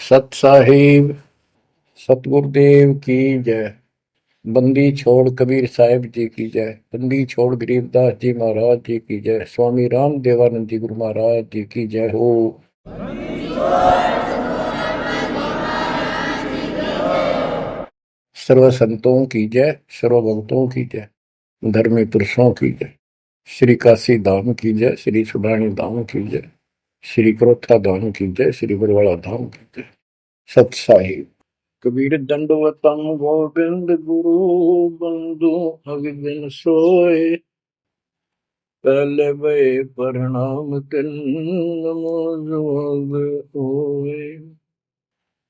सत साहिब सतगुरुदेव की जय। बंदी छोड़ कबीर साहिब जी की जय। बंदी छोड़ गरीबदास जी महाराज जी की जय। स्वामी राम देवानंद जी गुरु महाराज जी की जय हो। सर्व संतों की जय, सर्व भक्तों की जय, धर्मी पुरुषों की जय। श्री काशी धाम की जय, श्री सुडानी धाम की जय, श्री क्रोथा धाम की जय, श्री बरवाड़ा धाम की जय। सत साहिब। कबीर दंडवतम गोविंद गुरु बंधु अविदिन सोए। पहले भय प्रणाम तिन नमो जोग होए।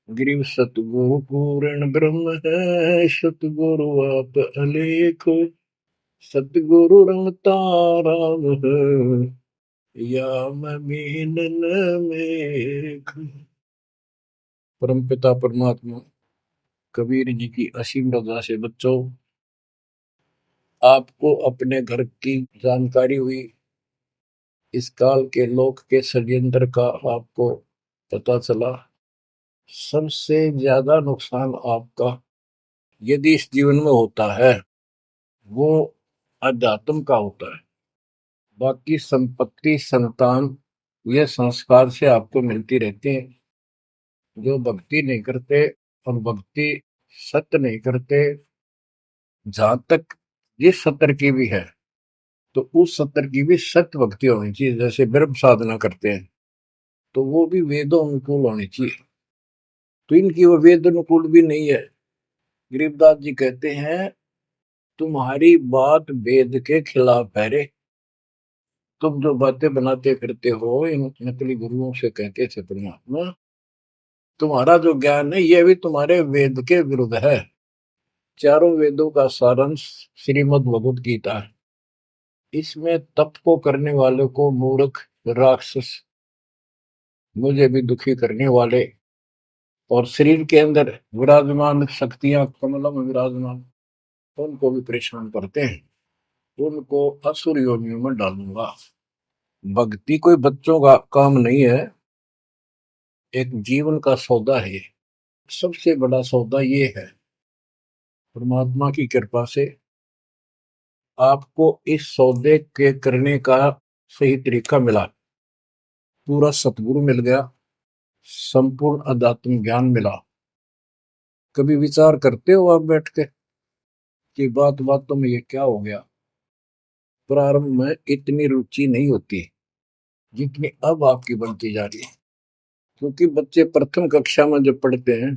गिरिव सतगुरु पूर्ण ब्रह्म है, सतगुरु आप अलेख। सतगुरु रमता राम है, या मीनन मेघ। परमपिता परमात्मा कबीर जी की असीम रजा से बच्चों, आपको अपने घर की जानकारी हुई। इस काल के लोक के षड्यंत्र का आपको पता चला। सबसे ज्यादा नुकसान आपका यदि इस जीवन में होता है वो अध्यात्म का होता है। बाकी संपत्ति संतान ये संस्कार से आपको मिलती रहती है। जो भक्ति नहीं करते और भक्ति सत्य नहीं करते, जहां तक जिस सत्र की भी है तो उस सत्र की भी सत्य भक्ति होनी चाहिए। जैसे ब्रह्म साधना करते हैं तो वो भी वेदों अनुकूल होनी चाहिए, तो इनकी वो वेद अनुकूल भी नहीं है। गरीबदास जी कहते हैं, तुम्हारी बात वेद के खिलाफ है रे। तुम जो बातें बनाते करते हो इन नकली गुरुओं से कहते थे परमात्मा, तुम्हारा जो ज्ञान है ये भी तुम्हारे वेद के विरुद्ध है। चारों वेदों का सारांश श्रीमद् भगवद गीता है। इसमें तप को करने वाले को मूर्ख, राक्षस, मुझे भी दुखी करने वाले और शरीर के अंदर विराजमान शक्तियां कमलों में विराजमान उनको भी परेशान करते हैं, उनको असुर योनियों में डालूंगा। भक्ति कोई बच्चों का काम नहीं है, एक जीवन का सौदा है। सबसे बड़ा सौदा ये है, परमात्मा की कृपा से आपको इस सौदे के करने का सही तरीका मिला। पूरा सतगुरु मिल गया, संपूर्ण अध्यात्म ज्ञान मिला। कभी विचार करते हो आप बैठ के कि बातों में ये क्या हो गया? प्रारंभ में इतनी रुचि नहीं होती जितनी अब आपकी बनती जा रही है। क्योंकि बच्चे प्रथम कक्षा में जब पढ़ते हैं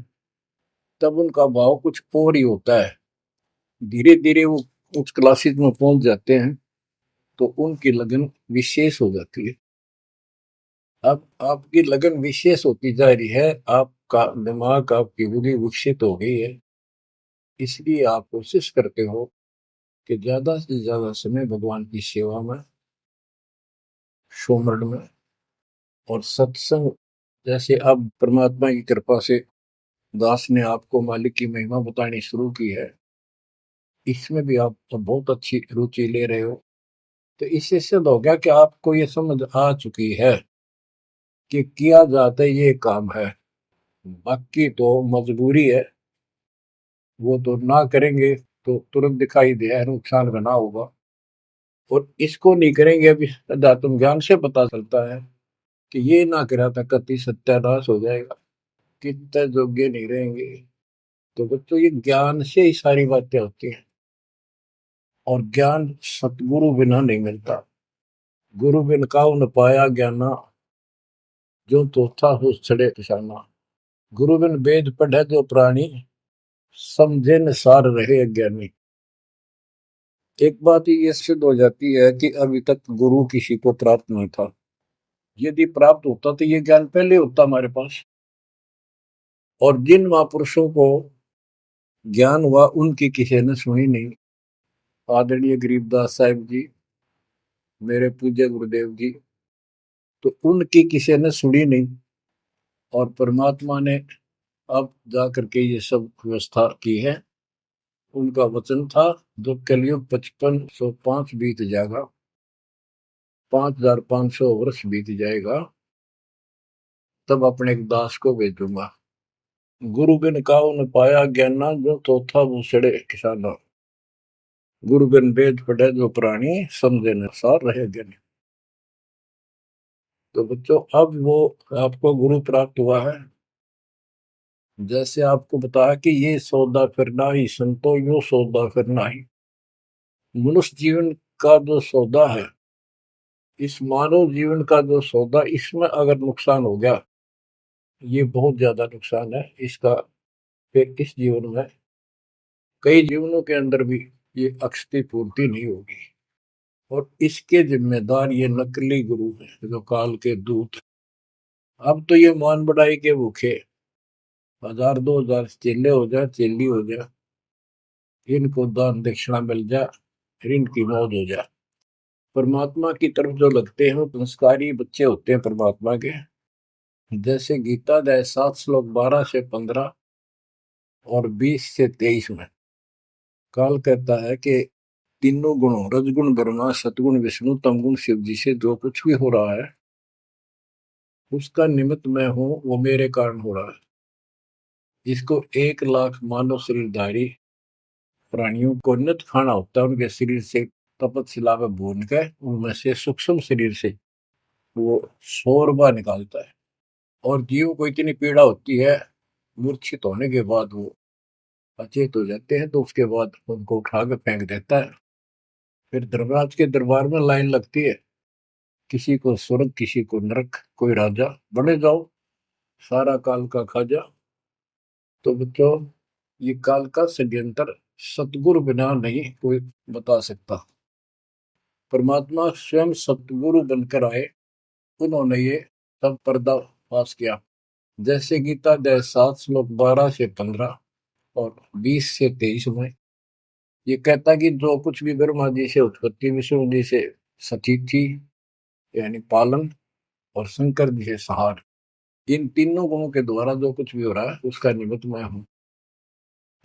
तब उनका भाव कुछ और ही होता है। धीरे धीरे वो उस क्लासेस में पहुंच जाते हैं तो उनकी लगन विशेष हो जाती है। अब आपकी लगन विशेष होती जा रही है, आपका दिमाग, आपकी बुद्धि विकसित हो गई है। इसलिए आप कोशिश करते हो कि ज्यादा से ज्यादा समय भगवान की सेवा में, सुमरन में और सत्संग। जैसे अब परमात्मा की कृपा से दास ने आपको मालिक की महिमा बतानी शुरू की है, इसमें भी आप तो बहुत अच्छी रुचि ले रहे हो। तो इससे सिद्ध हो गया कि आपको ये समझ आ चुकी है कि किया जाता ये काम है। बाकी तो मजबूरी है, वो तो ना करेंगे तो तुरंत दिखाई दे नुकसान बना होगा, और इसको नहीं करेंगे। अभी अध्यात्म ज्ञान से पता चलता है कि ये ना करा था कति सत्यानाश हो जाएगा, कितने योग्य नहीं रहेंगे। तो बच्चों ये ज्ञान से ही सारी बातें होती हैं, और ज्ञान सतगुरु बिना नहीं मिलता। गुरु बिन काऊ न पाया ज्ञाना, जो तो था हो छड़े किसाना। गुरु बिन वेद पढ़े जो प्राणी, समझे न सार रहे अज्ञानी। एक बात ये सिद्ध हो जाती है कि अभी तक गुरु किसी को प्राप्त नहीं था। यदि प्राप्त होता तो ये ज्ञान पहले होता हमारे पास। और जिन महापुरुषों को ज्ञान हुआ उनकी किसी ने सुनी नहीं। आदरणीय गरीबदास साहिब जी, मेरे पूज्य गुरुदेव जी, तो उनकी किसी ने सुनी नहीं। और परमात्मा ने अब जाकर के ये सब व्यवस्था की है। उनका वचन था, जो कलयुग 5505 बीत जाएगा, 5500 वर्ष बीत जाएगा, तब अपने एक दास को भेजूंगा। गुरु बिन काहू न पाया ज्ञाना, जो चौथा बूसड़े किसाना। गुरु बिन वेद पढ़े जो प्राणी, समझे न सार रहे ज्ञानी। तो बच्चों, अब वो आपको गुरु प्राप्त हुआ है। जैसे आपको बताया कि ये सौदा फिरना ही संतो, यो सौदा फिरना ही। मनुष्य जीवन का जो सौदा है, इस मानव जीवन का जो सौदा, इसमें अगर नुकसान हो गया, ये बहुत ज्यादा नुकसान है इसका। फिर इस जीवन में कई जीवनों के अंदर भी ये अक्षति पूर्ति नहीं होगी। और इसके जिम्मेदार ये नकली गुरु हैं, जो काल के दूत। अब तो ये मान बढ़ाई के भूखे 1000 2000 चेले हो जाए, चेली हो जाए, इनको दान दक्षिणा मिल जाए, फिर इनकी मौज हो जाए। परमात्मा की तरफ जो लगते हैं वो संस्कारी बच्चे होते हैं परमात्मा के। जैसे गीता अध्याय 7 श्लोक 12 से 15 और 20 से 23 में काल कहता है कि तीनों गुणों, रजगुण ब्रह्मा, सतगुण विष्णु, तमगुण शिव जी से जो कुछ भी हो रहा है, उसका निमित्त मैं हूं, वो मेरे कारण हो रहा है। इसको 1 लाख मानव शरीरधारी प्राणियों को नित खाना होता है। उनके शरीर से तपतशिला में भून के उनमें से सूक्ष्म शरीर से वो शोरबा निकालता है। और जीव को इतनी पीड़ा होती है, मूर्छित होने के बाद वो अचेत हो जाते हैं, तो उसके बाद उनको उठा के फेंक देता है। फिर धर्मराज के दरबार में लाइन लगती है, किसी को स्वर्ग, किसी को नरक, कोई राजा, बने जाओ, सारा काल का खाजा। तो बच्चों, ये काल का षड्यंत्र सतगुरु बिना नहीं कोई बता सकता। परमात्मा स्वयं सतगुरु बनकर आए, उन्होंने ये सब पर्दाफाश किया। जैसे गीता अध्याय 7 श्लोक 12 से 15 और 20 से 23 में ये कहता कि जो कुछ भी ब्रह्मा जी से उत्पत्ति, विष्णु जी से सतिथि यानी पालन, और शंकर जी से संहार, इन तीनों गुणों के द्वारा जो कुछ भी हो रहा है उसका निमित्त मैं हूं।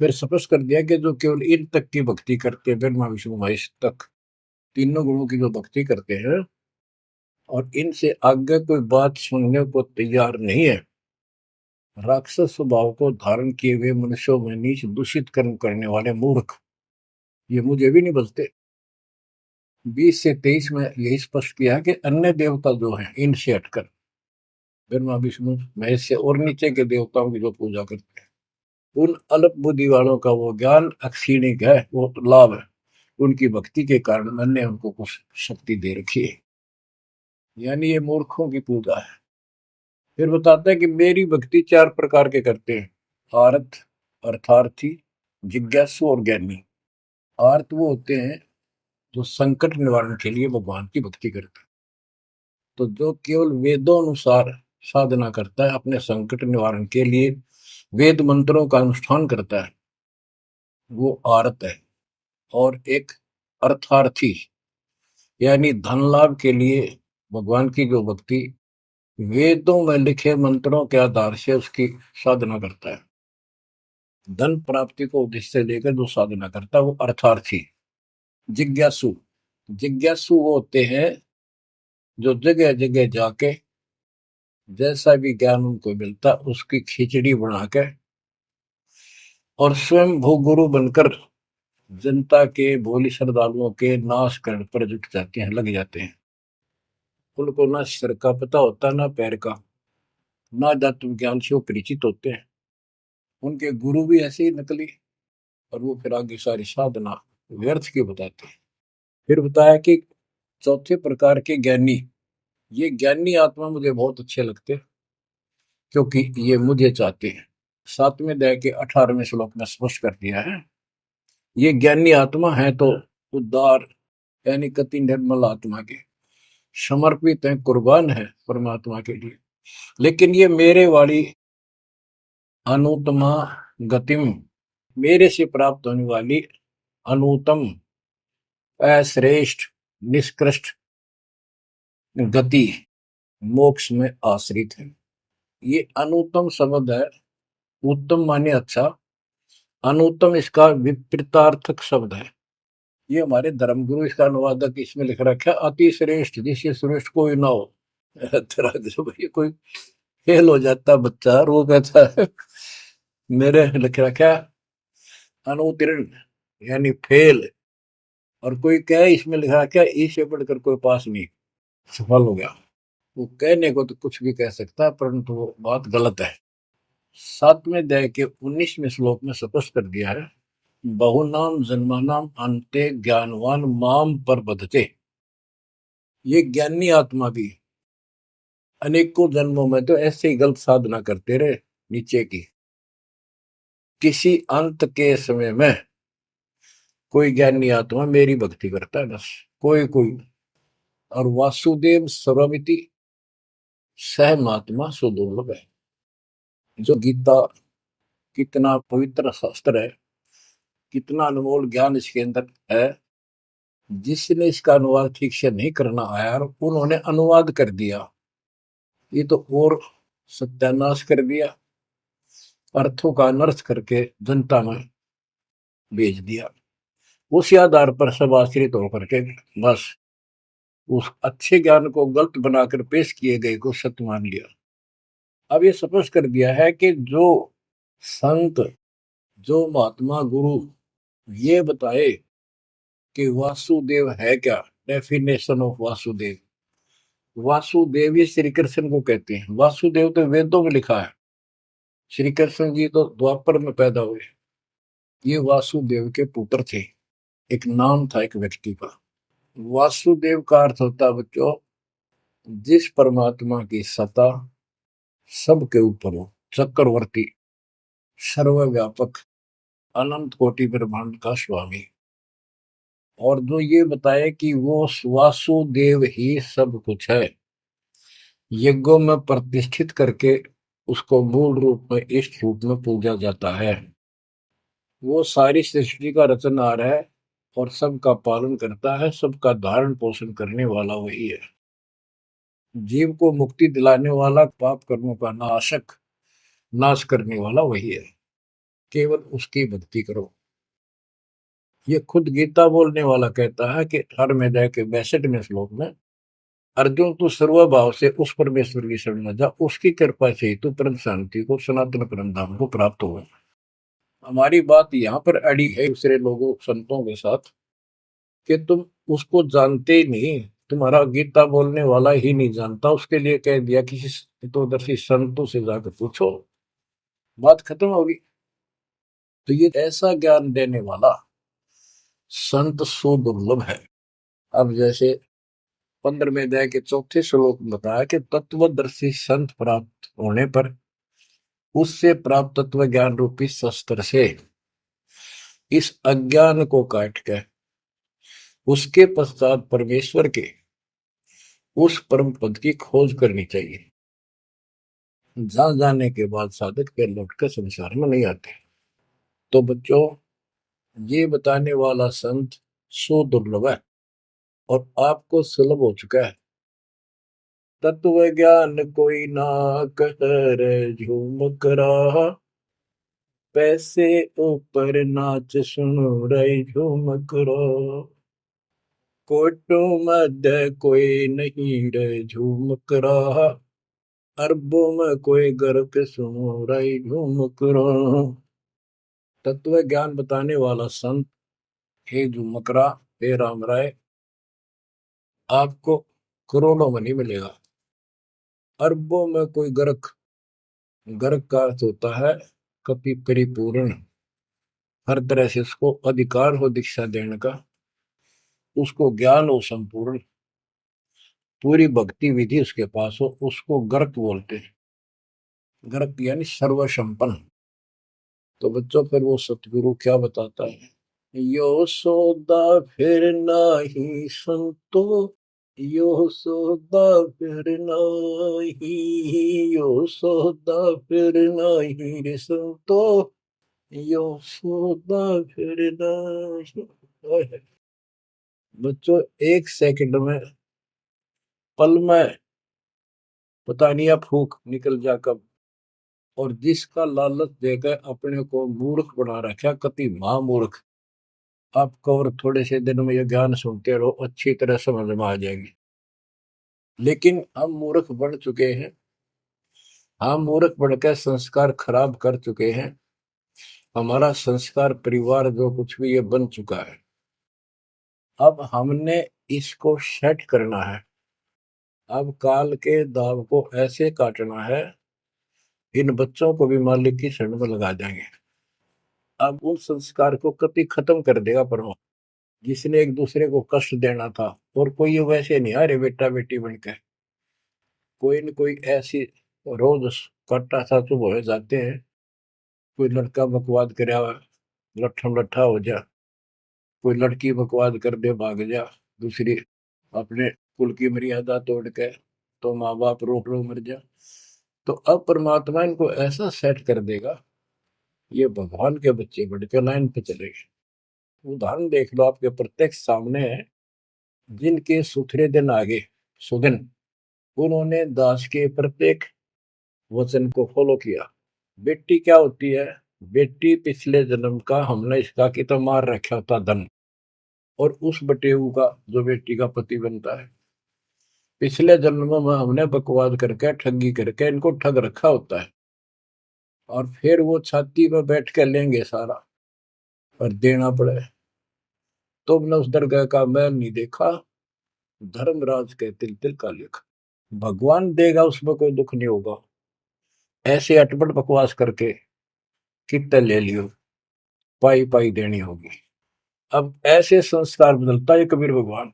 फिर स्पष्ट कर दिया कि जो केवल इन तक की भक्ति करते हैं, ब्रह्मा विष्णु महेश तक तीनों गुणों की जो भक्ति करते हैं, और इनसे आगे कोई बात सुनने को तैयार नहीं है, राक्षस स्वभाव को धारण किए हुए मनुष्यों में नीच दूषित कर्म करने वाले मूर्ख, ये मुझे भी नहीं बचते। 20 से 23 में यही स्पष्ट किया कि अन्य देवता जो हैं, इनसे हटकर ब्रह्मा विष्णु महेश से और नीचे के देवताओं की जो पूजा करते हैं, उन अल्प बुद्धि वालों का वो ज्ञान अक्षीणिक है, वो लाभ है। उनकी भक्ति के कारण मैंने उनको कुछ शक्ति दे रखी है, यानी ये मूर्खों की पूजा है। फिर बताते हैं कि मेरी भक्ति 4 प्रकार के करते हैं, आर्त, अर्थार्थी, जिज्ञासु और ज्ञानी। आर्त वो होते हैं जो संकट निवारण के लिए भगवान की भक्ति करते हैं। तो जो केवल वेदों अनुसार साधना करता है, अपने संकट निवारण के लिए वेद मंत्रों का अनुष्ठान करता है, वो आर्त है। और एक अर्थार्थी, यानी धन लाभ के लिए भगवान की जो भक्ति वेदों में लिखे मंत्रों के आधार से उसकी साधना करता है, धन प्राप्ति को उद्देश्य से लेकर जो साधना करता है, वो अर्थार्थी। जिज्ञासु, जिज्ञासु वो होते हैं जो जगह जगह जाके जैसा भी ज्ञान उनको मिलता उसकी खिचड़ी बना के और स्वयं भू गुरु बनकर जनता के, भोली श्रद्धालुओं के नाश करने पर जुट जाते हैं, लग जाते हैं। उनको ना सिर का पता होता, ना पैर का, ना तत्व ज्ञान से वो परिचित होते हैं। उनके गुरु भी ऐसे ही नकली, और वो फिर आगे सारी साधना व्यर्थ की बताते हैं। फिर बताया कि चौथे प्रकार के ज्ञानी, ये ज्ञानी आत्मा मुझे बहुत अच्छे लगते हैं, क्योंकि ये मुझे चाहते हैं। 7वें अध्याय के 18वें श्लोक में स्पष्ट कर दिया है, ये ज्ञानी आत्मा है तो उद्धार, यानी कति निर्मल आत्मा के समर्पित है, कुर्बान है परमात्मा के लिए। लेकिन ये मेरे वाली अनुत्तमा गतिम, मेरे से प्राप्त होने वाली अनुत्तम, अश्रेष्ठ, निष्कृष्ट गति मोक्ष में आश्रित है। ये अनुत्तम शब्द है, उत्तम माने अच्छा, अनुत्तम इसका विपरीतार्थक शब्द है। ये हमारे धर्मगुरु इसका अनुवादक इसमें लिख रखा है, अति श्रेष्ठ, जिससे श्रेष्ठ कोई ना हो। तरह से भाई कोई फेल हो जाता बच्चा और वो कहता है मेरे लिख रखा अनुत्तीर्ण यानी फेल, और कोई कहे इसमें लिखा रखा इससे बढ़कर कोई पास नहीं, सफल हो गया। वो कहने को तो कुछ भी कह सकता है, परंतु वो बात गलत है। 7वें अध्याय के 19वें श्लोक में स्पष्ट कर दिया है, बहुनाम जन्मानाम अंते ज्ञानवान माम पर बधते। ये ज्ञानी आत्मा भी अनेकों जन्मों में तो ऐसे ही गलत साधना करते रहे नीचे की, किसी अंत के समय में कोई ज्ञानी आत्मा मेरी भक्ति करता है, बस कोई कोई। और वासुदेव सर्वमिति सह महात्मा सुदुर्लभ है। जो गीता कितना पवित्र शास्त्र है, कितना अनमोल ज्ञान इसके अंदर है, जिसने इसका अनुवाद ठीक से नहीं करना आया और उन्होंने अनुवाद कर दिया, ये तो और सत्यानाश कर दिया, अर्थों का अनर्थ करके जनता में भेज दिया। उसी आधार पर सब आश्रित होकर के बस उस अच्छे ज्ञान को गलत बनाकर पेश किए गए को सत्य मान लिया। अब ये स्पष्ट कर दिया है कि जो संत, जो महात्मा गुरु ये बताए कि वासुदेव है क्या, डेफिनेशन ऑफ वासुदेव। वासुदेव ही श्री कृष्ण को कहते हैं। वासुदेव तो वेदों में लिखा है, श्री कृष्ण जी तो द्वापर में पैदा हुए। ये वासुदेव के पुत्र थे, एक नाम था एक व्यक्ति का। वासुदेव का अर्थ होता है बच्चों, जिस परमात्मा की सत्ता सबके ऊपर हो, चक्रवर्ती, सर्वव्यापक, अनंत कोटि ब्रह्मांड का स्वामी। और जो ये बताए कि वो वासुदेव ही सब कुछ है, यज्ञों में प्रतिष्ठित करके उसको मूल रूप में इष्ट रूप में पूजा जाता है। वो सारी सृष्टि का रचनहार है और सबका पालन करता है, सबका धारण पोषण करने वाला वही है। जीव को मुक्ति दिलाने वाला, पाप कर्मों का नाशक, नाश करने वाला वही है। केवल उसकी भक्ति करो। ये खुद गीता बोलने वाला कहता है कि 18वें अध्याय के 62वें श्लोक में, अर्जुन तू सर्वभाव से उस परमेश्वर की शरण में जा, उसकी कृपा से ही तू परम शांति को, सनातन परम धाम को प्राप्त होगा। हमारी बात यहाँ पर अड़ी है दूसरे लोगों संतों के साथ कि तुम उसको जानते ही नहीं, तुम्हारा गीता बोलने वाला ही नहीं जानता, उसके लिए कह दिया किसी तत्वदर्शी संतों से जाकर पूछो, बात खत्म होगी। तो ये ऐसा ज्ञान देने वाला संत सुदुर्लभ है। अब जैसे 15वें अध्याय के 4थे श्लोक में बताया कि तत्वदर्शी संत प्राप्त होने पर उससे प्राप्त तत्व ज्ञान रूपी शस्त्र से इस अज्ञान को काट के उसके पश्चात परमेश्वर के उस परम पद की खोज करनी चाहिए। जहां जाने के बाद साधक फिर लौटकर संसार में नहीं आते। तो बच्चों, ये बताने वाला संत सो दुर्लभ है और आपको सुलभ हो चुका है। तत्व ज्ञान कोई ना कर झूम करा, पैसे ऊपर नाच सुनो रे झूम करो, कोटो मध्य कोई नहीं रे झूम करा, अरबों में कोई गर्क सुनो रे झूम करो। तत्व ज्ञान बताने वाला संत, हे झुमकरा, हे राम राय, आपको करोड़ों में नहीं मिलेगा, अरबों में कोई गर्क। गर्क का अर्थ होता है कपि परिपूर्ण, हर तरह से उसको अधिकार हो दीक्षा देने का, उसको ज्ञान हो संपूर्ण, पूरी भक्ति विधि उसके पास हो, उसको गर्क बोलते हैं। गर्क यानी सर्व संपन्न। तो बच्चों, फिर वो सतगुरु क्या बताता है, यो सौदा फिर नाही संतो, यो सौदा फिर नाही, यो सौदा फिर नाही रे संतो, यो सौदा फिर नाही। बच्चों, एक सेकंड में, पल में पता नहीं अब फूक निकल जा कब, और जिसका लालच देकर अपने को मूर्ख बना रखा, कति महामूर्ख। आपको और थोड़े से दिन में ये ज्ञान सुनते रहो, अच्छी तरह समझ में आ जाएगी। लेकिन हम मूर्ख बन चुके हैं, हम मूर्ख बनकर संस्कार खराब कर चुके हैं। हमारा संस्कार परिवार जो कुछ भी ये बन चुका है, अब हमने इसको सेट करना है। अब काल के दाव को ऐसे काटना है, इन बच्चों को भी मालिक की शरण में लगा देंगे। अब उन संस्कार को कभी खत्म कर देगा परमात्मा। जिसने एक दूसरे को कष्ट देना था, और कोई ये वैसे नहीं आ रहे बेटा बेटी बन के, कोई न कोई ऐसी रोज कट्टा सा चुप हो जाते हैं। कोई लड़का बकवाद करे, लट्ठम लट्ठा हो जा, कोई लड़की बकवाद कर दे, भाग जा दूसरी, अपने कुल की मर्यादा तोड़ के, तो माँ बाप रोक रो मर जा। तो अब परमात्मा इनको ऐसा सेट कर देगा, ये भगवान के बच्चे बढ़ के लाइन पे चलेंगे। उदाहरण देख लो, आपके प्रत्यक्ष सामने है। जिनके सुथरे दिन आगे सुदिन, उन्होंने दास के प्रत्येक वचन को फॉलो किया। बेटी क्या होती है? बेटी पिछले जन्म का हमने इसका की तो मार रखा होता धन, और उस बटेऊ का जो बेटी का पति बनता है, पिछले जन्म में हमने बकवाद करके ठगी करके इनको ठग रखा होता है। और फिर वो छाती में बैठ के लेंगे सारा और देना पड़े। तुमने उस दरगाह का मैल नहीं देखा, धर्मराज के तिल तिल का लेखा। भगवान देगा, उसमें कोई दुख नहीं होगा। ऐसे अटपट बकवास करके कितने ले लियो, पाई पाई देनी होगी। अब ऐसे संस्कार बदलता है कबीर भगवान।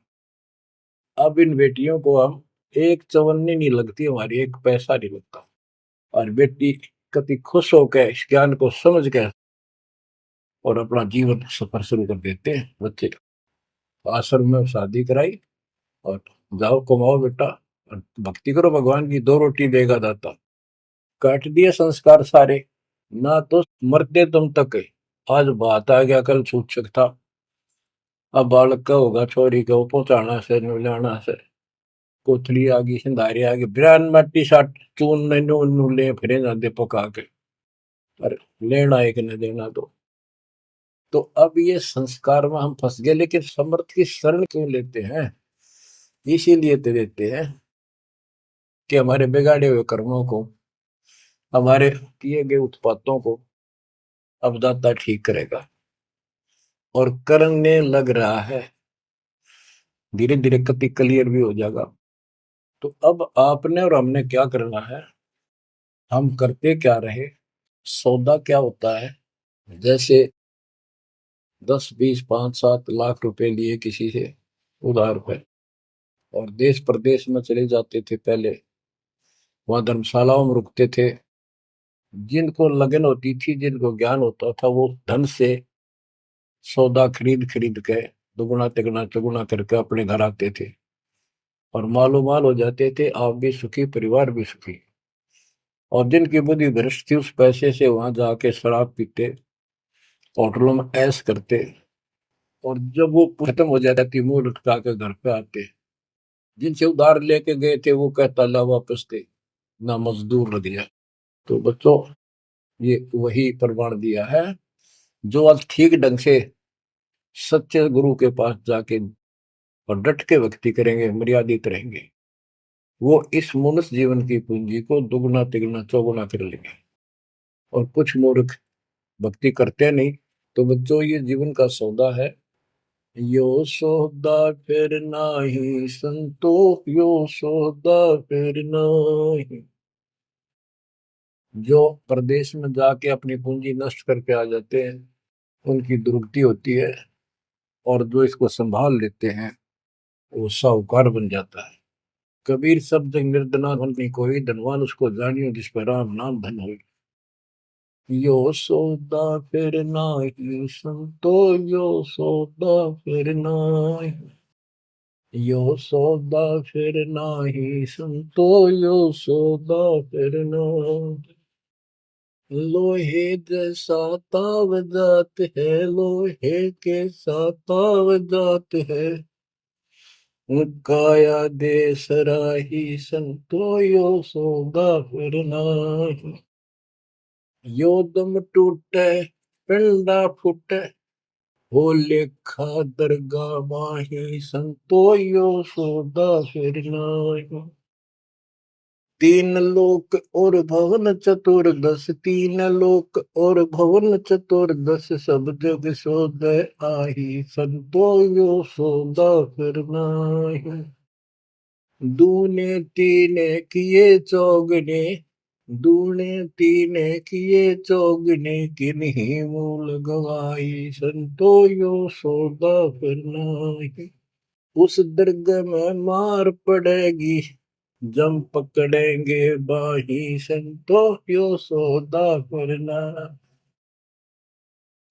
अब इन बेटियों को हम एक चवन्नी नहीं लगती हमारी, एक पैसा नहीं लगता। और बेटी कति खुश होकर इस ज्ञान को समझ के और अपना जीवन सफर शुरू कर देते हैं। बच्चे आश्रम में शादी कराई और जाओ कमाओ बेटा, और भक्ति करो भगवान की, दो रोटी देगा दाता। काट दिए संस्कार सारे, ना तो मरते तुम तक है। आज बात आ गया, कल सूचक था। अब बालक का होगा, छोरी को पहुंचाना से नुलाना से, कोथली आगी सिंधारी आगे बिरान मट्टी साट चून ने नू ले फिरे जाते पका के, और लेना एक न देना दो। तो अब ये संस्कार में हम फंस गए। लेकिन समर्थ की शरण क्यों लेते हैं? इसीलिए तो देते हैं कि हमारे बिगाड़े हुए कर्मों को, हमारे किए गए उत्पातों को अब दाता ठीक करेगा। और करने लग रहा है, धीरे धीरे कति क्लियर भी हो जाएगा। तो अब आपने और हमने क्या करना है, हम करते क्या रहे। सौदा क्या होता है? जैसे 10, 20, 5, 7 लाख रुपए लिए किसी से उधार पे, और देश प्रदेश में चले जाते थे पहले, वहां धर्मशालाओं में रुकते थे। जिनको लगन होती थी, जिनको ज्ञान होता था, वो धन से सौदा खरीद खरीद के दुगुना तिगुना चौगुना करके अपने घर आते थे, और मालो माल हो जाते थे। आप भी सुखी, परिवार भी सुखी। और जिनकी बुद्धि भ्रष्ट थी, उस पैसे से वहां जाके शराब पीते, होटलों में ऐश करते, और जब वो खत्म हो जाती थी, मुंह लटका के घर पे आते। जिनसे उधार लेके गए थे, वो कहता ला वापस थे, ना मजदूर लग जाए। तो बच्चों, ये वही प्रमाण दिया है। जो आज ठीक ढंग से सच्चे गुरु के पास जाके और डट के भक्ति करेंगे, मर्यादित रहेंगे, वो इस मनुष्य जीवन की पूंजी को दुगुना तिगुना चौगुना कर लेंगे। और कुछ मूर्ख भक्ति करते नहीं। तो बच्चों, ये जीवन का सौदा है। यो सौदा फिर नाही संतो, यो सौदा फिर नाही। जो प्रदेश में जाके अपनी पूंजी नष्ट करके आ जाते हैं, उनकी दुर्गति होती है। और जो इसको संभाल लेते हैं, वो साहूकार बन जाता है। कबीर शब्द निर्धना धन नहीं कोई, धनवान उसको जानियो जिस पर राम नाम धन हो। यो सौदा फिर नाही संतो, यो सौदा फिर नाही, यो सौदा फिर नाही संतो, यो सौदा फिर नाही। लोहे जैसा ताव जात है, लोहे के साथ ताव जात है, काया दे सराही संतो, यो सौदा फिर नाही। यो दम टूटे पिंडा फूटे, हो लेखा दरगाह माही संतो, यो सौदा फिर नाही। तीन लोक और भवन चतुर्दश, तीन लोक और भवन चतुर्दश, सब जग सोदय आही, संतो यो सौदा फिर नाही। दूने तीने किए चौगने, दूने तीने किए चौगने, किन्हीं मूल गवाई, संतो यो सौदा फिर नाही। उस दर्ग में मार पड़ेगी, जम पकड़ेंगे बाही, संतो यो सौदा करना।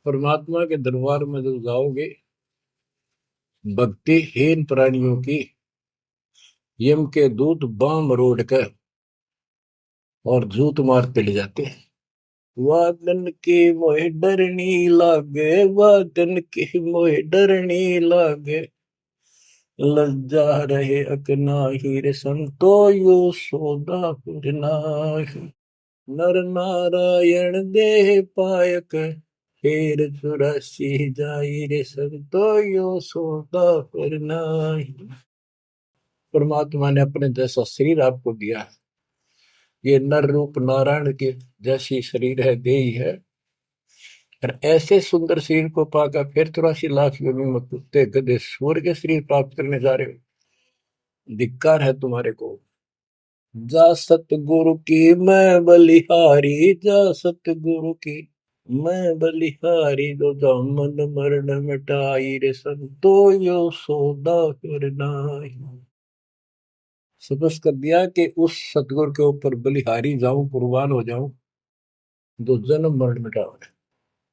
परमात्मा के दरबार में जब जाओगे, भक्तिहीन प्राणियों की यम के दूत बाम मरोड़ कर और झूठ मारते ले जाते हैं। वादन की मोह डरनी लागे, वादन की मोह डरनी लागे, लज्जा रहे अकनाही, रे संतो यो सौदा फिर नाही। नर नारायण देह पायक, फेर 84 जाई, रे संतो यो सौदा फिर नाही। परमात्मा ने अपने जैसा शरीर आपको दिया, ये नर रूप नारायण के जैसी शरीर है, देही है, और ऐसे सुंदर शरीर को पाकर फिर 84 लाख योनि में कुत्ते गधे सूर के शरीर प्राप्त करने जा रहे हो। धिक्कार है तुम्हारे को। जा सतगुरु की मैं बलिहारी, जा सतगुरु की मैं बलिहारी, जो जामन मरण मिटाई, रे संतो यो सौदा फिर नाही। समझ कर दिया कि उस सतगुरु के ऊपर बलिहारी जाऊं, कुर्बान हो जाऊं, जो जन्म मरण मिटावे।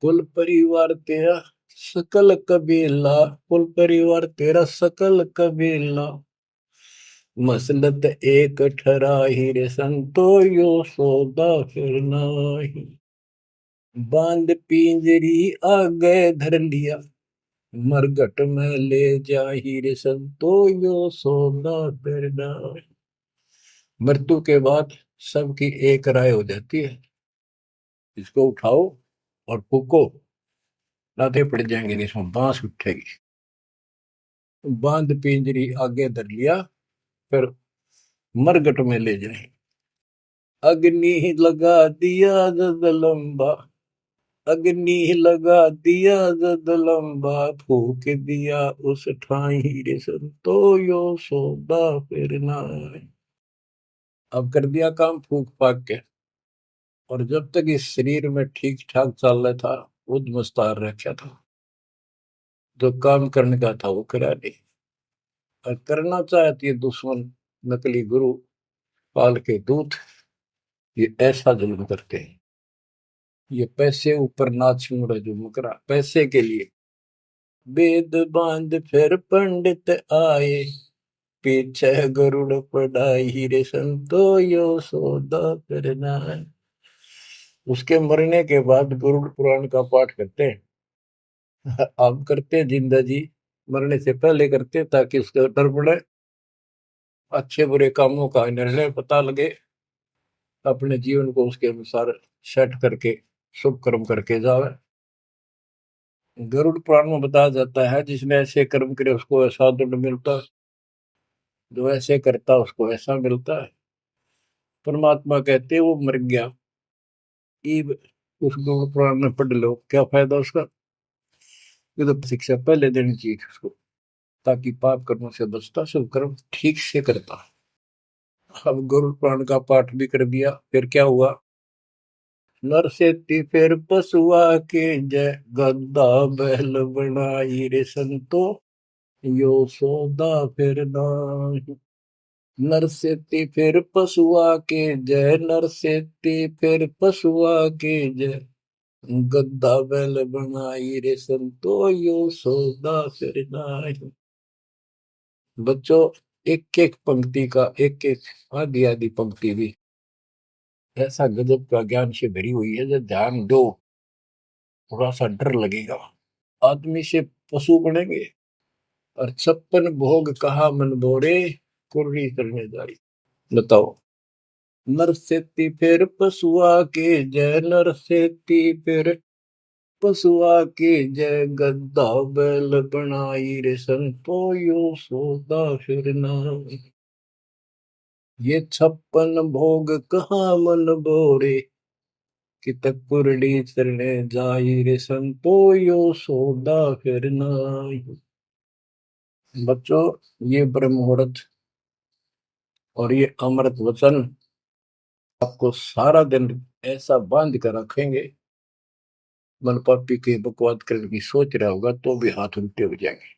कुल परिवार तेरा सकल कबीला, कुल परिवार तेरा सकल कबीला, मसलत एक ठराही, रे संतो यो सौदा फिर नाही। बांध पिंजरी आगे धर लिया, मरघट में ले जाही, रे संतो यो सौदा फिर नाही। मृत्यु के बाद सबकी एक राय हो जाती है, इसको उठाओ और फूको, लाते पड़ जाएंगे, इसमें बांस उठेगी। बांध पिंजरी आगे धर लिया, फिर मरघट में ले जाए। अग्नि लगा दिया जद लंबा, अग्नि लगा दिया जद लंबा, फूक दिया उस ठाई, रे संतो यो सौदा फिर नाई। अब कर दिया काम फूक फाक के, और जब तक इस शरीर में ठीक ठाक चल रहा था, खुद मुस्तार रखा था, जो काम करने का था वो करा नहीं, और करना चाहती है दुश्मन नकली गुरु पाल के दूत, ये ऐसा जुल्म करते हैं। ये पैसे ऊपर नाच मुड़ा जो मुकरा पैसे के लिए। वेद बांध फिर पंडित आए, पीछे गरुड़ पढ़ाई, रे संतो यो सौदा करना है। उसके मरने के बाद गरुड़ पुराण का पाठ करते हैं। अब करते जिंदा जी, मरने से पहले करते ताकि उसका डर पड़े, अच्छे बुरे कामों का निर्णय पता लगे, अपने जीवन को उसके अनुसार सेट करके शुभ कर्म करके जावे। गरुड़ पुराण में बताया जाता है, जिसने ऐसे कर्म करे उसको ऐसा दंड मिलता है, जो ऐसे करता उसको ऐसा मिलता है। परमात्मा कहते वो मर गया, ईब उस गरुड़ पुराण में पढ़ लो, क्या फायदा उसका। ये तो शिक्षा पहले देनी चाहिए उसको, ताकि पाप कर्मों से बचता, शुभ कर्म ठीक से करता। अब गरुड़ पुराण का पाठ भी कर दिया, फिर क्या हुआ। नर से फिर पशुआ के जय, गद्दा बैल बनाई, रे संतो यो सौदा फिर नाही। नर से फिर पशुआ के जय, नर से फिर पशुआ के जय, गद्दा बैल बनाई, रे संतो यो सौदा फिर नाही। बच्चों, एक एक पंक्ति का एक एक आधी आधी पंक्ति भी ऐसा गजब का ज्ञान से भरी हुई है, जो ध्यान दो थोड़ा सा डर लगेगा। आदमी से पशु बनेंगे, और 56 भोग कहा मन बोरे, कुर्री करने जारी। बताओ। नर सेती फिर पशुआ के जय, नर सेती फिर पशुआ के जय, गद्दा बैल बनाई, रे संतो यो सौदा फिर नाही। ये 56 भोग कहाँ मन बोरे, कि तक कुरडी चरणे जाई रे संतो यो सौदा फिर नाई। बच्चों, ये ब्रह्म मुहूर्त और ये अमृत वचन आपको सारा दिन ऐसा बांध कर रखेंगे, मन पापी के बकवाद करने की सोच रहा होगा तो भी हाथ उल्टे हो जाएंगे।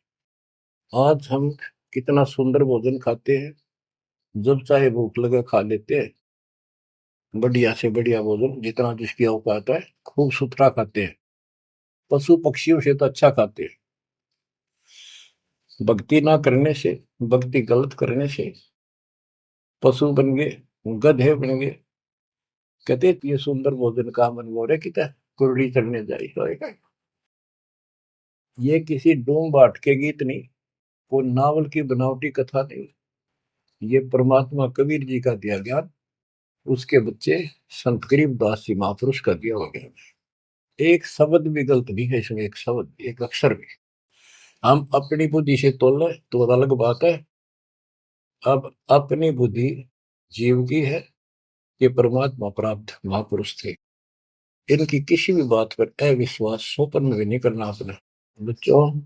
आज हम कितना सुंदर भोजन खाते हैं, जब चाहे भूख लगे खा लेते हैं, बढ़िया से बढ़िया भोजन जितना जिसकी औकात है, खूब सुथरा खाते हैं, पशु पक्षियों से तो अच्छा खाते हैं। भक्ति ना करने से, भक्ति गलत करने से पशु बन गए, गधे बन गए। कहते ये सुंदर भोजन का मन मोरे किता कुरड़ी चढ़ने जाई होएगा। ये किसी डोम बाट के गीत नहीं, वो नावल की बनावटी कथा नहीं, ये परमात्मा कबीर जी का दिया ज्ञान, उसके बच्चे संत गरीबदास जी महापुरुष का दिया हुआ ज्ञान। एक शब्द भी गलत नहीं है इसमें, एक शब्द, एक अक्षर भी। हम अपनी बुद्धि से तोल तो अलग बात है। अब अपनी बुद्धि जीव की है, ये परमात्मा प्राप्त महापुरुष थे, इनकी किसी भी बात पर अविश्वास सोपन में भी नहीं करना अपने। बच्चों,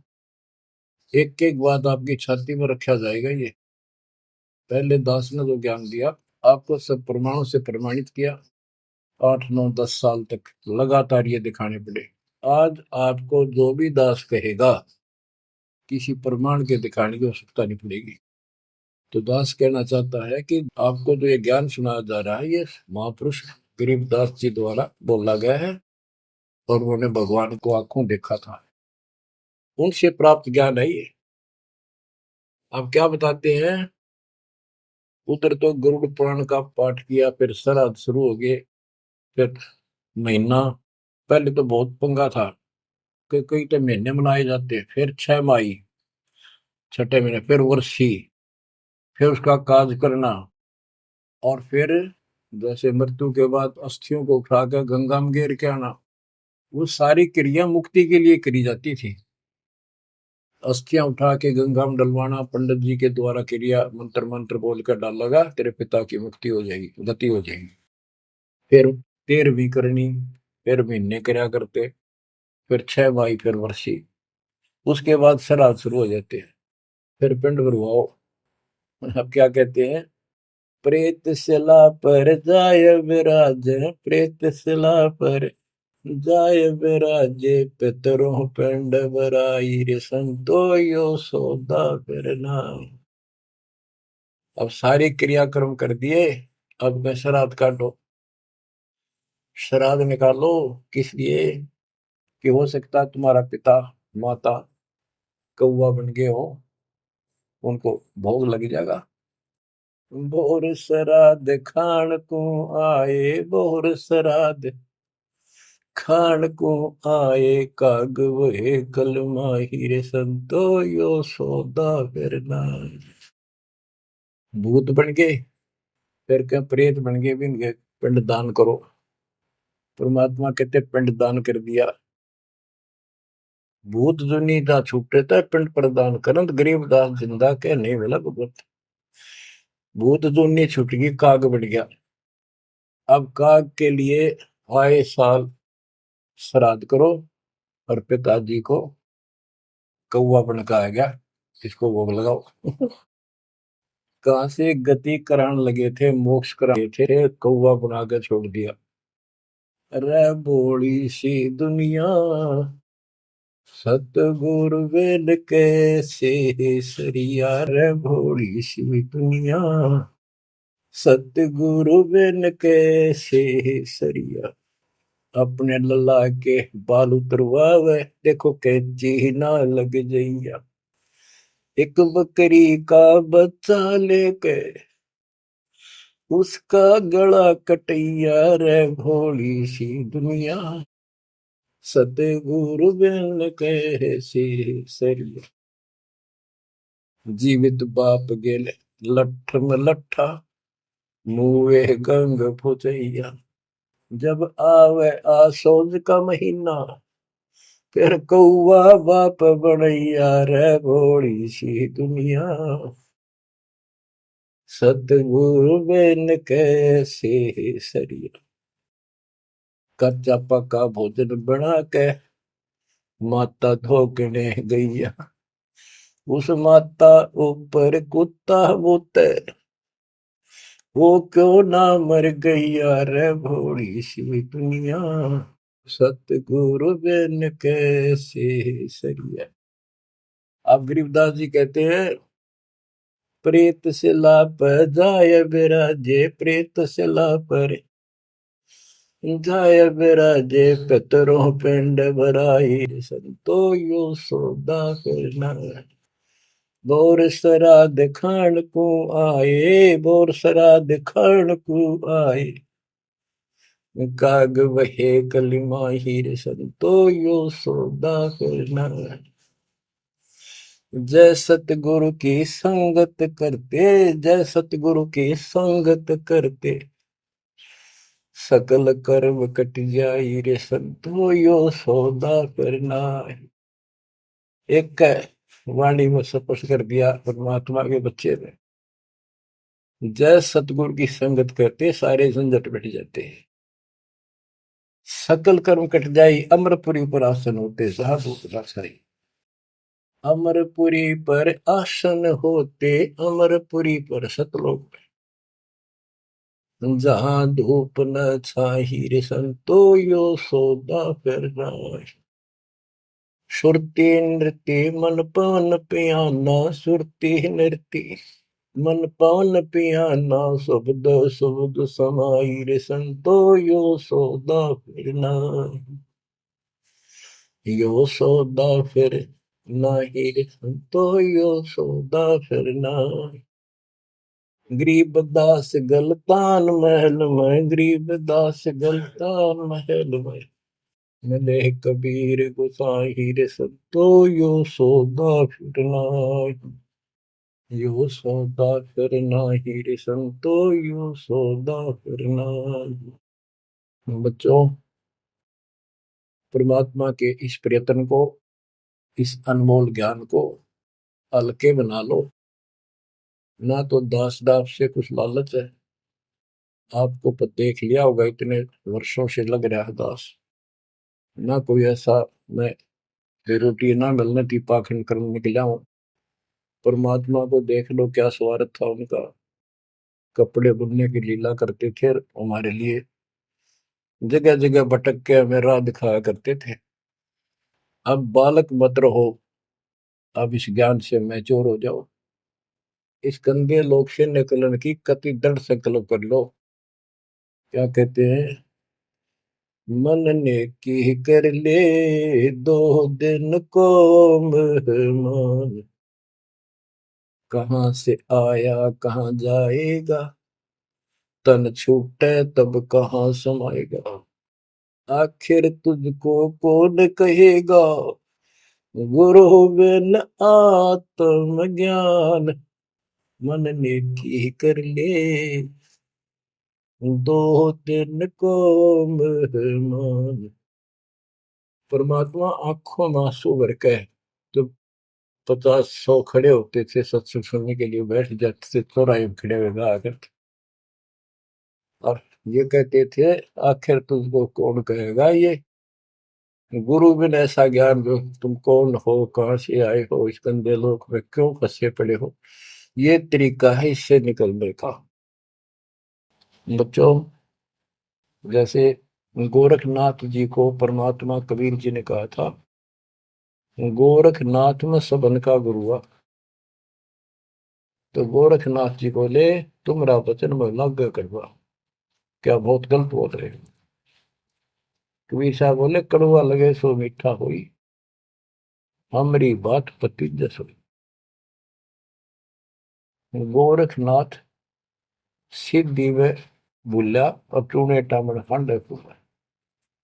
एक एक बात आपकी छाती में रखा जाएगा। ये पहले दास ने जो ज्ञान दिया, आपको सब प्रमाणों से प्रमाणित किया, 8 9 10 साल तक लगातार ये दिखाने पड़े। आज आपको जो भी दास कहेगा, किसी प्रमाण के दिखाने की आवश्यकता नहीं पड़ेगी। तो दास कहना चाहता है कि आपको जो ये ज्ञान सुनाया जा रहा है, ये महापुरुष गरीबदास जी द्वारा बोला गया है, और उन्होंने भगवान को आंखों देखा था, उनसे प्राप्त ज्ञान है ये। अब क्या बताते हैं, उधर तो गरुड़ पुराण का पाठ किया, फिर श्राद्ध शुरू हो गए, फिर महीना, पहले तो बहुत पंगा था कि कई तो महीने मनाए जाते, फिर 6 माही, छठे महीने, फिर वर्षी, फिर उसका काज करना, और फिर जैसे मृत्यु के बाद अस्थियों को उठाकर गंगा में गेर के आना। वो सारी क्रिया मुक्ति के लिए करी जाती थी। अस्थियां उठा के गंगा में डलवाना, पंडित जी के द्वारा क्रिया मंत्र मंत्र बोलकर डालेगा, तेरे पिता की मुक्ति हो जाएगी, गति हो जाएगी। फिर 13वीं करनी, फिर महीने करया करते, फिर 6 माही, फिर वर्षी, उसके बाद श्राद्ध शुरू हो जाते हैं, फिर पिंड भरवाओ। अब क्या कहते हैं, प्रेत शिला पर जाय विराज, प्रेत शिला पर जाय विराजे, पितरों पिंड भराई रे संतो यो सौदा फिर नाई। अब सारे क्रियाक्रम कर दिए, अब मैं श्राद्ध काटो, श्राद्ध निकालो। किस लिए, कि हो सकता है तुम्हारा पिता माता कौवा बन गए हो, उनको भोग लग जाएगा। बोर श्राद्ध खान को आए, बोर श्राद्ध खान को आए, काग वहे कल माहिर संतो यो सौदा फिर नाई। भूत बन गए, फिर क्या प्रेत बन गए, भी इनके पिंड दान करो। परमात्मा कहते पिंड दान कर दिया, भूत जुनी दा छूटे था पिंड प्रदान करंत, गरीब दास जिंदा के नहीं मिला भगवत। भूत जुनी छूट गई, काग बन गया। अब काग के लिए आए साल श्राद्ध करो, और पिताजी को कौवा बन का आ गया, इसको भोग लगाओ। कहां से गति कराने लगे थे, मोक्ष कराने थे, कौवा बना के छोड़ दिया। अरे भोली सी दुनिया, सतगुरु वेद कैसे सरिया, रे भोली सी दुनिया, सतगुरु वेद कैसे सरिया। अपने लला के बाल उतरवावे, देखो कैंची ना लग जइया। एक बकरी का बच्चा लेके उसका गला कटैया, रे भोली सी दुनिया, सतगुरु बिन कैसे सरिया। जीवित बाप गेले लठ में लट्ठा, मुए गंग फुचैया। जब आवे आसोज का महीना, फिर कौआ बाप बनैया, रे भोली सी दुनिया। सतगुरु बिन कैसे सरिया। कच्चा पक्का भोजन बना के माता धोकने गैया, उस माता ऊपर कुत्ता बोते, वो क्यों ना मर गैया रे भोली सी दुनिया। सतगुरु बिन कैसे सरिया। अब गरीबदास जी कहते हैं, प्रेत से लाप जाय बिराजे, प्रेत से लाप जाय बिराजे, पितरों पिंड भराई, संतो यो सौदा करना। बोर श्राद्ध खान को आए, बोर श्राद्ध खान को आए, काग वहे कलिमा हीर, संतो यो सौदा करना। जय सतगुरु की संगत करते, जय सतगुरु की संगत करते, सकल कर्म कट जाई रे संतो यो सौदा करना। एक वाणी में स्पष्ट कर दिया परमात्मा के बच्चे ने, जय सतगुरु की संगत करते सारे झंझट मिट जाते हैं, सकल कर्म कट जाई, अमरपुरी पर आसन होते साधु रासाई। अमरपुरी पर आसन होते, अमरपुरी पर सतलोक, जहां धूप न छाही रे संतो यो सौदा करना। सुरती नृत्य मन पवन पियाना, सुरती नृत्य मन पवन पियाना, शब्द शब्द समाई रे संतो यो सौदा फिरना। यो सौदा फिर नाही रे संतो यो सौदा फिरना। गरीबदास गलतान महल में, गरीबदास गलतान महल में, मिले कबीर गुसाई रे संतो यो सौदा फिरना। यो सौदा फिरना ही रे संतो यो सौदा फिरना। बच्चों, परमात्मा के इस प्रयत्न को, इस अनमोल ज्ञान को हल्के बना लो। ना तो दास दास से कुछ लालच है, आपको देख लिया होगा इतने वर्षों से लग रहा है दास, ना कोई ऐसा मैं रोटी ना मिलने की पाखंड करने निकला हूं। परमात्मा को देख लो, क्या स्वार्थ था उनका, कपड़े बुनने की लीला करते थे हमारे लिए, जगह जगह भटक के हमें राह दिखाया करते थे। अब बालक मत रहो, अब इस ज्ञान से मैच्योर हो जाओ, इस गंदे लोक से निकलने की कति दृढ़ संकल्प कर लो। क्या कहते हैं, मन ने की कर ले 2 दिन को मेहमान, कहाँ से आया कहाँ जाएगा, तन छूटे तब कहाँ समाएगा। आखिर तुझको कौन कहेगा, गुरु बिन आत्म ज्ञान, मन ने की कर ले 2 दिन को मेहमान। परमात्मा आंखों में आंसू भर के जब 50-100 खड़े होते थे सत्संग सुनने के लिए, बैठ जाते थे चौराहे में खड़े हुए गा करते, और ये कहते थे आखिर तुझको कौन कहेगा, ये गुरु बिन ऐसा ज्ञान जो, तुम कौन हो, कहाँ से आए हो, इस गंदे लोक में क्यों फंसे पड़े हो, ये तरीका है इससे निकलने का। बच्चों, जैसे गोरखनाथ जी को परमात्मा कबीर जी ने कहा था, गोरखनाथ में सबन का गुरु हुआ, तो गोरखनाथ जी बोले तुमरा वचन में लाग करवा, क्या बहुत गलत बोल रहे हो। कबीर साहब बोले कड़वा लगे सो मीठा हुई, हमारी बात पति जस हुई। गोरखनाथ सिद्धि में बुला और टूने टामन खंड है,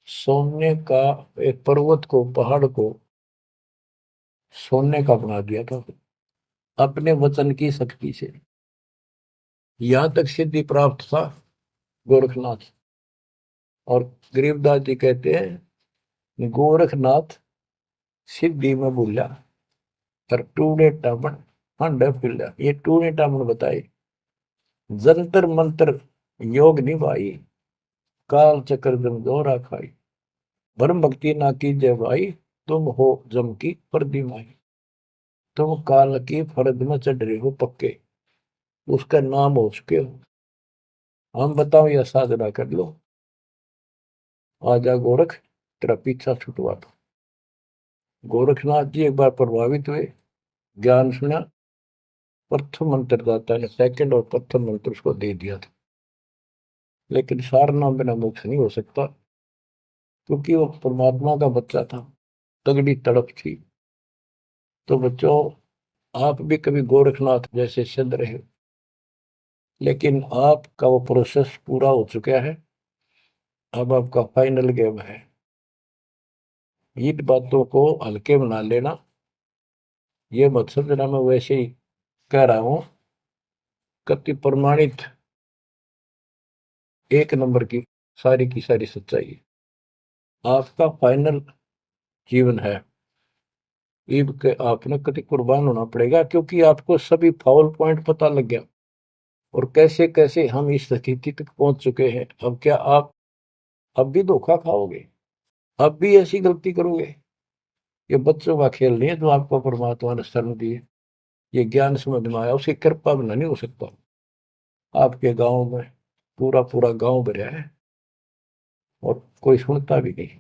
सोने का एक पर्वत को, पहाड़ को सोने का बना दिया था अपने वचन की शक्ति से। यहां तक सिद्धि प्राप्त था गोरखनाथ। और गरीबदास जी कहते हैं गोरखनाथ सिद्धि में भूला और टूणे टामन हंड फूला। ये टूणे टामन बताए जंतर मंत्र योग निभाई, काल चक्र जमदोरा खाई, ब्रह्म भक्ति ना कीजिए भाई, तुम हो जम की परदिमाई। तुम काल की फर्द में चढ़ रहे हो पक्के, उसका नाम हो चुके हो। हम बताओ या साधना कर लो, आजा गोरख तेरा पीछा छुटवा दो। गोरखनाथ जी एक बार प्रभावित हुए, ज्ञान सुना, प्रथम मंत्र दाता ने सेकंड और प्रथम मंत्र उसको दे दिया था। लेकिन सार नाम बिना मोक्ष नहीं हो सकता, क्योंकि वो परमात्मा का बच्चा था, तगड़ी तड़प थी। तो बच्चों, आप भी कभी गोरखनाथ जैसे सिद्ध रहे, लेकिन आपका वो प्रोसेस पूरा हो चुका है। अब आपका फाइनल गेम है। इन बातों को हल्के बना लेना, ये मत समझना मैं वैसे ही कह रहा हूं। कति प्रमाणित एक नंबर की सारी सच्चाई आपका फाइनल जीवन है। ईब के आपने कति कुर्बान होना पड़ेगा, क्योंकि आपको सभी फाउल पॉइंट पता लग गया और कैसे कैसे हम इस स्थिति तक पहुंच चुके हैं। अब क्या आप अब भी धोखा खाओगे? अब भी ऐसी गलती करोगे? ये बच्चों का खेल नहीं है जो आपको परमात्मा ने शरण दी है। ये ज्ञान समझ में आया, उसकी कृपा बिना नहीं हो सकता। आपके गांव में पूरा पूरा गांव भरा है और कोई सुनता भी नहीं।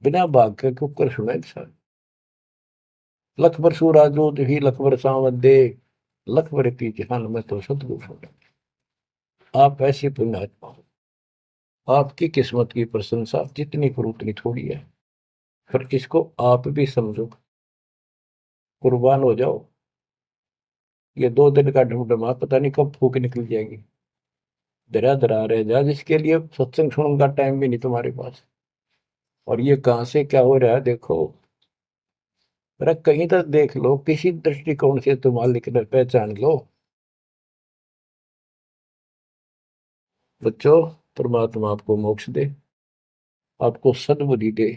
बिना भाग के कुकर सुना इंसान। लख बर सूरा जो ही लख बर सावन दे, लख बर की जहान में तो सतगुरु सुना। आप ऐसी पुण्यात्मा हो, आपकी किस्मत की प्रशंसा जितनी करूं उतनी थोड़ी है। फिर इसको आप भी समझो, कुर्बान हो जाओ। ये 2 दिन का ढूंढमा पता नहीं कब फूक निकल जाएगी। धरा धरा रह जा, जिसके लिए सत्संग सुनने का टाइम भी नहीं तुम्हारे पास। और ये कहां से क्या हो रहा है देखो, अरे कहीं तक देख लो, किसी दृष्टिकोण से तुम मालिक ने पहचान लो। बच्चों, परमात्मा आपको मोक्ष दे, आपको सद्बुद्धि दे,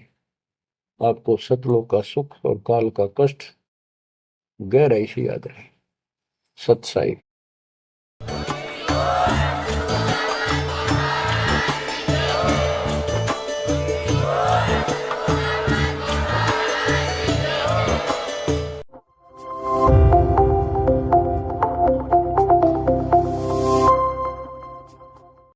आपको सतलोक का सुख और काल का कष्ट गहराई से याद रहे। सत्साई।